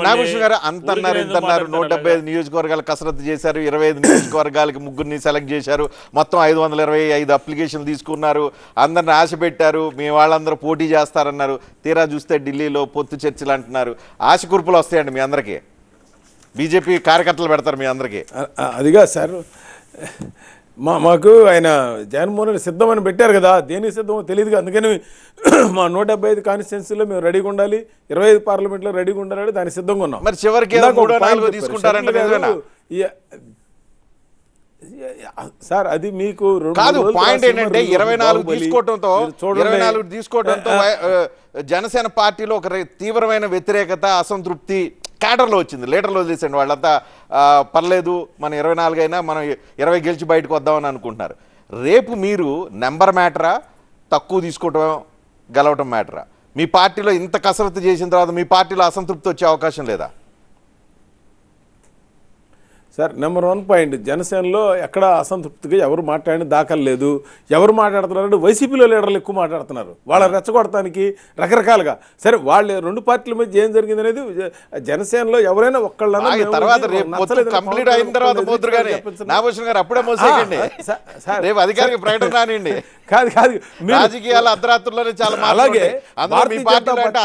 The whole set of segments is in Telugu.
నాగభూషణ్ గారు అంతన్నారు ఇంతన్నారు 175 నియోజకవర్గాలు కసరత్తు చేశారు, 25 నియోజకవర్గాలకి ముగ్గురిని సెలెక్ట్ చేశారు, మొత్తం 525 అప్లికేషన్లు తీసుకున్నారు, అందరిని ఆశ పెట్టారు, మీ వాళ్ళందరూ పోటీ చేస్తారన్నారు. తీరా చూస్తే ఢిల్లీలో పొత్తు చర్చలు అంటున్నారు. ఆశ కుర్పులు వస్తాయండి మీ అందరికీ, బీజేపీ కార్యకర్తలు పెడతారు మీ అందరికీ. అదిగా సార్, మాకు ఆయన జగన్మోహన్ రెడ్డి సిద్ధమని పెట్టారు కదా, దేనికి సిద్ధమో తెలియదుగా. అందుకని మా 175 కాన్స్టిట్యున్సీలో మేము రెడీగా ఉండాలి, 25 పార్లమెంట్లో రెడీగా ఉండాలి, దానికి సిద్ధంగా ఉన్నాం. మరి చివరికి సార్ అది మీకు కాదు. పాయింట్ ఏంటంటే 24 తీసుకోవడంతో జనసేన పార్టీలో ఒక తీవ్రమైన వ్యతిరేకత, అసంతృప్తి క్యాడర్లో వచ్చింది. లీడర్లో వదిలేసండి, వాళ్ళంతా పర్లేదు మన 24 అయినా మనం 20 గెలిచి బయటకు వద్దామని అనుకుంటున్నారు. రేపు మీరు నెంబర్ మ్యాటరా, తక్కువ తీసుకోవటం గెలవటం మ్యాటరా? మీ పార్టీలో ఇంత కసరత్తు చేసిన తర్వాత మీ పార్టీలో అసంతృప్తి వచ్చే అవకాశం లేదా? సార్ నెంబర్ 1 పాయింట్, జనసేనలో ఎక్కడ అసంతృప్తిగా ఎవరు మాట్లాడిన దాఖలు లేదు. ఎవరు మాట్లాడుతున్నారంటే వైసీపీలో లీడర్లు ఎక్కువ మాట్లాడుతున్నారు, వాళ్ళ రెచ్చగొడటానికి రకరకాలుగా. సరే, వాళ్ళ 2 పార్టీల మధ్య ఏం జరిగింది అనేది జనసేనలో ఎవరైనా ఒక్కళ్ళన్నా కంప్లీట్ అయిన తర్వాత అప్పుడే మోసేయండి, అధికారిక ప్రకటన రానివ్వండి. కాదు కాదు, రాజకీయాల అర్ధరాత్రుల్లోనే చాలా. అలాగే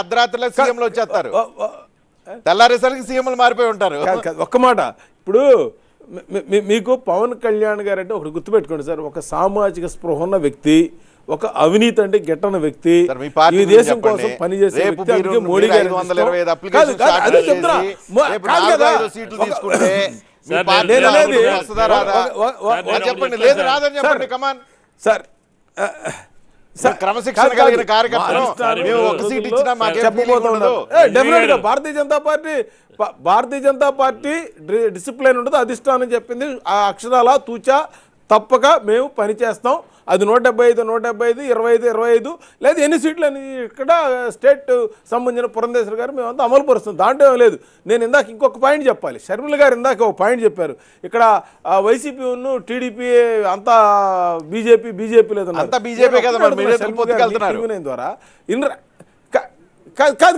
అర్ధరాత్రులే సీఎంలు వచ్చేస్తారు, తెల్లారేసరికి సీఎంలు మారిపోయి ఉంటారు. ఒక్క మాట, ఇప్పుడు మీకు పవన్ కళ్యాణ్ గారు అంటే ఒకటి గుర్తుపెట్టుకోండి సార్, ఒక సామాజిక స్పృహ ఉన్న వ్యక్తి, ఒక అవినీతి అంటే గిట్టన వ్యక్తి, ఈ దేశం కోసం పనిచేసే వ్యక్తి. అందుకే మోడీ గారు క్రమశిక్షణ కలిగిన కార్యకర్తలు భారతీయ జనతా పార్టీ డిసిప్లిన్ ఉండదు, అధిష్టానం చెప్పింది ఆ అక్షరాల తూచా తప్పక మేము పనిచేస్తాం. అది 175, 175, 25, 25 లేదా ఎన్ని సీట్లు అని ఇక్కడ స్టేట్ సంబంధించిన పురంధేశ్వరి గారు మేమంతా అమలు పరుస్తాం, దాంట్లో ఏం లేదు. నేను ఇందాక ఇంకొక పాయింట్ చెప్పాలి, షర్మిల గారు ఇందాక ఒక పాయింట్ చెప్పారు, ఇక్కడ వైసీపీ ఉన్ను టీడీపీ అంతా బీజేపీ లేదన్నారు ద్వారా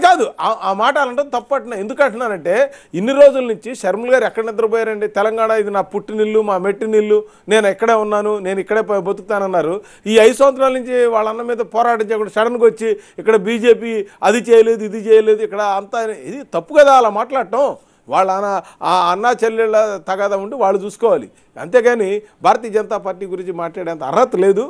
కాదు ఆ మాట అలాంటే తప్పట్న. ఎందుకు అంటున్నానంటే, ఇన్ని రోజుల నుంచి షర్మిల గారు ఎక్కడ నిద్రపోయారండి? తెలంగాణ ఇది నా పుట్టినిల్లు, మా మెట్టినిల్లు, నేను ఎక్కడే ఉన్నాను, నేను ఇక్కడే బతుకుతానన్నారు. ఈ 5 సంవత్సరాల నుంచి వాళ్ళ అన్న మీద పోరాటం చేయకుండా సడన్గా వచ్చి ఇక్కడ బీజేపీ అది చేయలేదు, ఇది చేయలేదు, ఇక్కడ అంతా ఇది తప్పు కదా అలా మాట్లాడటం. వాళ్ళ అన్నా చెల్లెళ్ళ తగాదా ఉండి వాళ్ళు చూసుకోవాలి, అంతేగాని భారతీయ జనతా పార్టీ గురించి మాట్లాడేంత అర్హత లేదు.